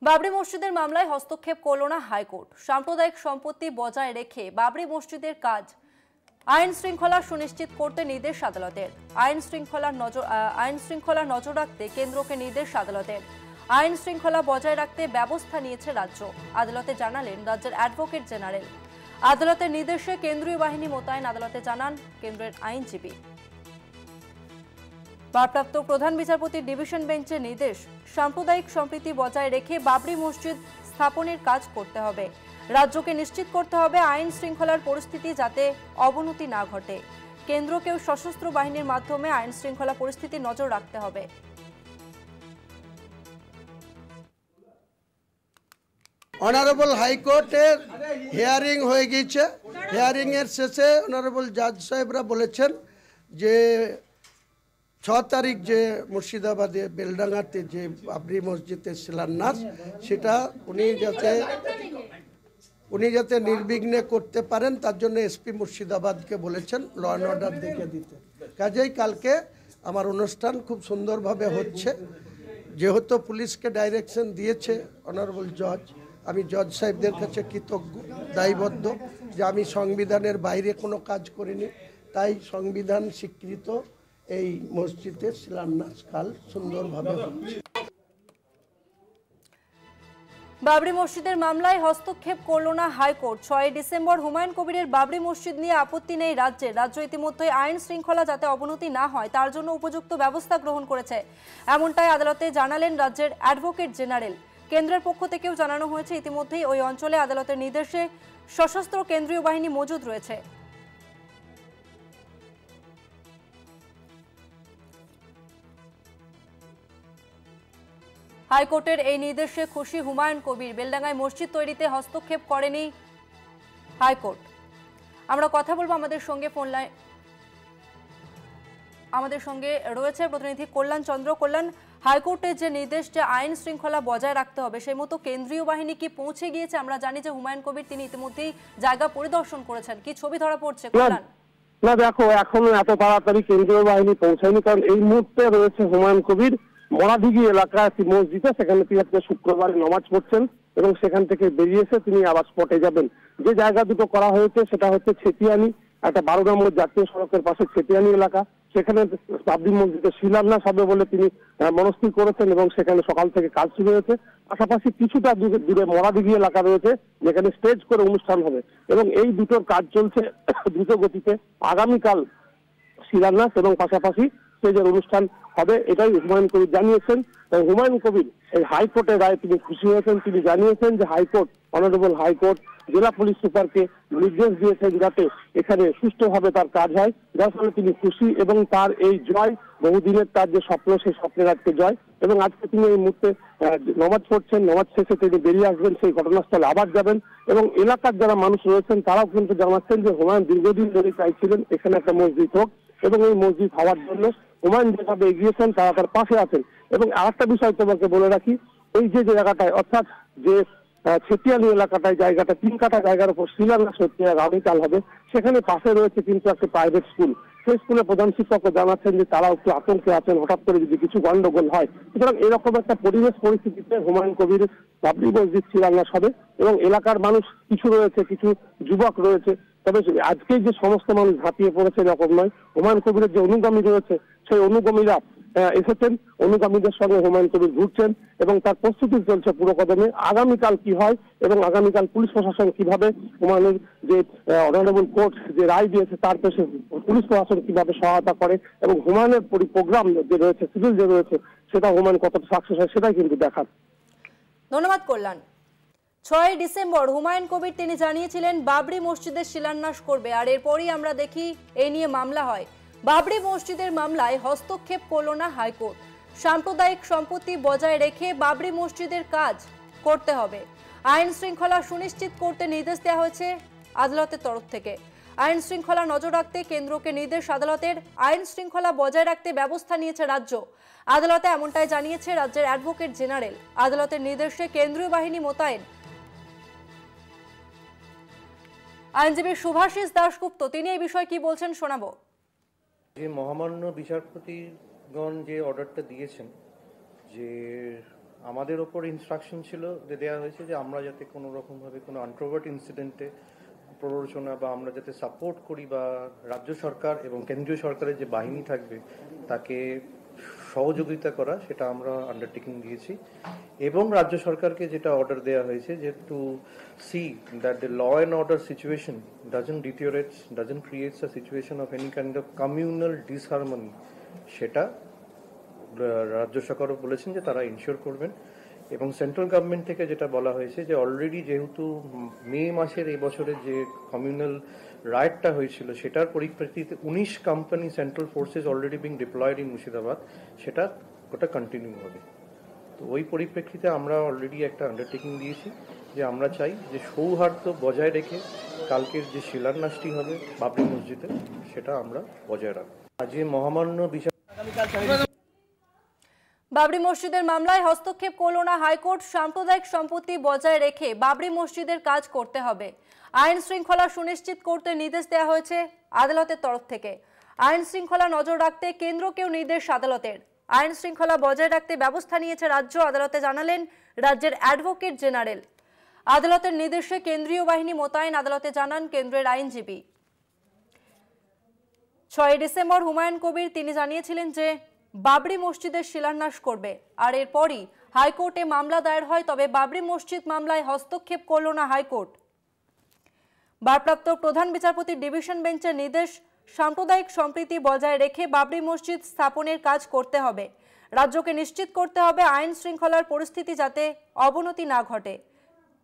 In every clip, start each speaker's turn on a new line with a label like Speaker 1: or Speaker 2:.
Speaker 1: বাবরি মসজিদের মামলায় হস্তক্ষেপ করল না হাইকোর্ট। সাম্প্রদায়িক সম্পত্তি বজায় রেখে বাবরি মসজিদের কাজ আইন শৃঙ্খলা সুনিশ্চিত করতে নির্দেশ আদালতের। আইন শৃঙ্খলা নজর রাখতে কেন্দ্রকে নির্দেশ আদালতের। আইন শৃঙ্খলা বজায় রাখতে ব্যবস্থা নিয়েছে রাজ্য। আদালতে জানালেন রাজ্যের অ্যাডভোকেট জেনারেল। আদালতের নির্দেশে কেন্দ্রীয় বাহিনী মোতায়েন, আদালতে জানান কেন্দ্রের আইনজীবী। ভারপ্রাপ্ত প্রধান বিচারপতির ডিভিশন বেঞ্চের নির্দেশ, সাম্প্রদায়িক সম্প্রীতি বজায় রেখে বাবরি মসজিদ স্থাপনের কাজ করতে হবে। রাজ্যকে নিশ্চিত করতে হবে আইন শৃঙ্খলার পরিস্থিতি যাতে অবনতি না ঘটে। কেন্দ্রকেও সশস্ত্র বাহিনীর মাধ্যমে আইন শৃঙ্খলা পরিস্থিতি নজর রাখতে হবে।
Speaker 2: অনারেবল হাইকোর্টের হিয়ারিং হয়ে গিয়েছে। হিয়ারিং এর শেষে অনারেবল জাজ সাহেবরা বলেছেন যে 6 তারিখ যে মুর্শিদাবাদে বেলডাঙ্গাতে যে বাবরি মসজিদের শিলান্যাস, সেটা উনি যাতে নির্বিঘ্নে করতে পারেন তার জন্য এসপি মুর্শিদাবাদকে বলেছেন ল অ্যান্ড অর্ডার দেখে দিতে। কাজেই কালকে আমার অনুষ্ঠান খুব সুন্দরভাবে হচ্ছে। যেহেতু পুলিশকে ডাইরেকশন দিয়েছে অনারেবল জজ, আমি জজ সাহেবদের কাছে কৃতজ্ঞ, দায়বদ্ধ যে আমি সংবিধানের বাইরে কোনো কাজ করিনি। তাই সংবিধান স্বীকৃত এই মসজিদের শিলান্যাস কাল সুন্দরভাবে হচ্ছে।
Speaker 1: বাবরি মসজিদের মামলায় হস্তক্ষেপ করল না হাইকোর্ট। 6 ডিসেম্বর হুমায়ুন কবিরের বাবরি মসজিদ নিয়ে আপত্তি নেই রাজ্যের। রাজ্য ইতিমধ্যে আইন শৃঙ্খলা যাতে অবনতি না হয় তার জন্য উপযুক্ত ব্যবস্থা গ্রহণ করেছে, এমনটাই আদালতে জানালেন রাজ্যের অ্যাডভোকেট জেনারেল। কেন্দ্রের পক্ষ থেকেও জানানো হয়েছে ইতিমধ্যেই ওই অঞ্চলে আদালতের নির্দেশে সশস্ত্র কেন্দ্রীয় বাহিনী মজুদ রয়েছে। হাইকোর্টের এই নির্দেশে খুশি হুমায়ুন কবির। বেলডাঙ্গায় মসজিদ তৈরিতে হস্তক্ষেপ করেনি হাইকোর্ট। আমরা কথা বলবো আমাদের সঙ্গে রয়েছে প্রতিনিধি কল্যাণ চন্দ্র। কল্যাণ, হাইকোর্টের যে নির্দেশ যে আইন শৃঙ্খলা বজায় রাখতে হবে, সেই মতো কেন্দ্রীয় বাহিনী কি পৌঁছে গিয়েছে? আমরা জানি যে হুমায়ুন কবির তিনি ইতিমধ্যেই জায়গা পরিদর্শন করেছেন। কি ছবি ধরা পড়ছে কল্যাণ?
Speaker 3: না দেখো, এখনো এত তাড়াতাড়ি কেন্দ্রীয় বাহিনী পৌঁছায়নি, কারণ এই মুহূর্তে রয়েছে হুমায়ুন কবির মরাদিঘি এলাকায় একটি মসজিদে। সেখানে তিনি আজকে শুক্রবার নামাজ পড়ছেন এবং সেখান থেকে বেরিয়ে এসে তিনি আবার স্পটে যাবেন। যে জায়গা দুটো করা হয়েছে সেটা হচ্ছে ছেতিয়ানি, একটা 12 নম্বর জাতীয় সড়কের পাশে ছেতিয়ানি এলাকা। সেখানে বাবরি মসজিদের শিলান্যাস হবে বলে তিনি মনস্থির করেছেন এবং সেখানে সকাল থেকে কাজ শুরু হয়েছে। পাশাপাশি কিছুটা দূরে মরাদিঘি এলাকা রয়েছে যেখানে স্টেজ করে অনুষ্ঠান হবে এবং এই দুটোর কাজ চলছে দ্রুত গতিতে। আগামীকাল শিলান্যাস এবং পাশাপাশি স্টেজের অনুষ্ঠান হবে, এটাই হুমায়ুন কবির জানিয়েছেন। হুমায়ুন কবির এই হাইকোর্টের রায়ে তিনি খুশি হয়েছেন। তিনি জানিয়েছেন যে হাইকোর্ট, অনারেবল হাইকোর্ট জেলা পুলিশ সুপারকে নির্দেশ দিয়েছেন যাতে এখানে সুষ্ঠুভাবে তার কাজ হয়, যার ফলে তিনি খুশি এবং তার এই জয়, বহুদিনের তার যে স্বপ্ন, সেই স্বপ্নের আজকে জয়। এবং আজকে তিনি এই মুহূর্তে নামাজ পড়ছেন, নামাজ শেষে তিনি বেরিয়ে আসবেন, সেই ঘটনাস্থলে আবার যাবেন। এবং এলাকার যারা মানুষ রয়েছেন তারাও কিন্তু জানাচ্ছেন যে হুমায়ুন দীর্ঘদিন ধরে চাইছিলেন এখানে একটা মসজিদ হোক এবং এই মসজিদ হওয়ার জন্য হুমায়ুন যেভাবে এগিয়েছেন তারা তার পাশে আছেন। এবং আরেকটা বিষয় তোমাকে বলে রাখি, এই যে জায়গাটায় অর্থাৎ যে ছেতিয়ানি এলাকাটায় জায়গাটা 3 কাঠা জায়গার উপর শিলান্যাস হচ্ছে, আগামীকাল হবে, সেখানে পাশে রয়েছে কিন্তু একটা প্রাইভেট স্কুল। সেই স্কুলের প্রধান শিক্ষকও জানাচ্ছেন যে তারাও একটু আতঙ্কে আছেন হঠাৎ করে যদি কিছু গন্ডগোল হয়। সুতরাং এরকম একটা পরিবেশ পরিস্থিতিতে হুমায়ুন কবির বাবরি মসজিদ শিলান্যাস হবে এবং এলাকার মানুষ কিছু রয়েছে, কিছু যুবক রয়েছে। তবে আজকে যে সমস্ত মানুষ ঝাঁপিয়ে পড়েছে এরকম নয়। হুমায়ুন কবিরের যে অনুগামী রয়েছে সেই অনুগামীরা এসেছেন, অনুগামীদের সঙ্গে হুমায়ুন কবির ঘুরছেন এবং তার প্রস্তুতি চলছে পুরো কদমে। আগামীকাল কি হয় এবং আগামীকাল পুলিশ প্রশাসন কিভাবে হুমায়ুনের যে অনারেবল কোর্ট যে রায় দিয়েছে তার পেছনে পুলিশ প্রশাসন কিভাবে সহায়তা করে এবং হুমায়ুনের প্রোগ্রাম যে রয়েছে, সিভিল যে রয়েছে, সেটা হুমায়ুন কতটা সাকসেস হয় সেটাই কিন্তু দেখার।
Speaker 1: ধন্যবাদ কল্যাণ। 6 ডিসেম্বর হুমায়ুন কবির তিনি জানিয়েছিলেন বাবরি মসজিদের শিলান্যাস করবে, আর এরপরই আমরা দেখি এই নিয়ে মামলা হয়। বাবরি মসজিদের মামলায় হস্তক্ষেপ করল না হাইকোর্ট। সাম্প্রদায়িক সম্পত্তি বজায় রেখে বাবরি মসজিদের কাজ করতে হবে। আইন শৃঙ্খলা সুনিশ্চিত করতে নির্দেশ দেওয়া হয়েছে আদালতের তরফ থেকে। আইন শৃঙ্খলা নজর রাখতে কেন্দ্রকে নির্দেশ আদালতের। আইন শৃঙ্খলা বজায় রাখতে ব্যবস্থা নিয়েছে রাজ্য। আদালতে এমনটাই জানিয়েছে রাজ্যের অ্যাডভোকেট জেনারেল। আদালতের নির্দেশে কেন্দ্রীয় বাহিনী মোতায়েন। আইনজীবী শুভাশিস দাশগুপ্ত তিনি এই বিষয়ে কি বলছেন শোনাবো।
Speaker 4: যে মহামান্য বিচারপতিগণ যে অর্ডারটা দিয়েছেন যে আমাদের ওপর ইনস্ট্রাকশন ছিল যে দেওয়া হয়েছে যে আমরা যাতে কোনো রকমভাবে কোনো আনপ্রোভার্ট ইনসিডেন্টে প্ররোচনা বা আমরা যাতে সাপোর্ট করি বা রাজ্য সরকার এবং কেন্দ্রীয় সরকারের যে বাহিনী থাকবে তাকে সহযোগিতা করা, সেটা আমরা আন্ডারটেকিং দিয়েছি। এবং রাজ্য সরকারকে যেটা অর্ডার দেওয়া হয়েছে যে to see that the law and order situation doesn't deteriorates, doesn't creates a situation of any kind of communal disharmony, সেটা রাজ্য সরকারও বলেছেন যে তারা ইনশিওর করবেন। এবং সেন্ট্রাল গভর্নমেন্ট থেকে যেটা বলা হয়েছে যে অলরেডি যেহেতু মে মাসের এই বছরের যে কমিউনাল রাইটটা হয়েছিল সেটার পরিপ্রেক্ষিতে 19 company central forces already being diploid in Murshidabad, সেটা ওটা কন্টিনিউ হবে। তো ওই পরিপ্রেক্ষিতে আমরা অলরেডি একটা আন্ডারটেকিং দিয়েছি যে আমরা চাই যে সৌহার্দ্য বজায় রেখে কালকের যে শিলান্যাসটি হবে বাবরি মসজিদে সেটা আমরা বজায় রাখব। আজ মহামান্য বিষয়
Speaker 1: বাবরি মসজিদের মামলায় হস্তক্ষেপ করল না হাইকোর্ট। সাম্প্রদায়িক সম্পত্তি বজায় রেখে বাবরি মসজিদের কাজ করতে হবে। আইন শৃঙ্খলা সুনিশ্চিত করতে নির্দেশ দেওয়া হয়েছে আদালতের তরফ থেকে। আইন শৃঙ্খলা নজর রাখতে কেন্দ্রকেও নির্দেশ আদালতের। আইন শৃঙ্খলা বজায় রাখতে ব্যবস্থা নিয়েছে রাজ্য, আদালতে জানালেন রাজ্যের অ্যাডভোকেট জেনারেল। আদালতের নির্দেশে কেন্দ্রীয় বাহিনী মোতায়েন, আদালতে জানান কেন্দ্রের আইনজীবী। 6 ডিসেম্বর হুমায়ুন কবির তিনি জানিয়েছিলেন যে বাবরি মসজিদের শিলান্যাস করবে, আর এরপরই হাইকোর্টে মামলা দায়ের হয়। তবে বাবরি মসজিদ মামলায় হস্তক্ষেপ করল না হাইকোর্ট। ভারপ্রাপ্ত প্রধান বিচারপতির ডিভিশন বেঞ্চের নির্দেশ, সাম্প্রদায়িক সম্প্রীতি বজায় রেখে বাবরি মসজিদ স্থাপনের কাজ করতে হবে। রাজ্যকে নিশ্চিত করতে হবে আইন শৃঙ্খলার পরিস্থিতি যাতে অবনতি না ঘটে।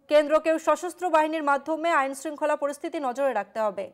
Speaker 1: কেন্দ্রকেও সশস্ত্র বাহিনীর মাধ্যমে আইন শৃঙ্খলা পরিস্থিতি নজরে রাখতে হবে।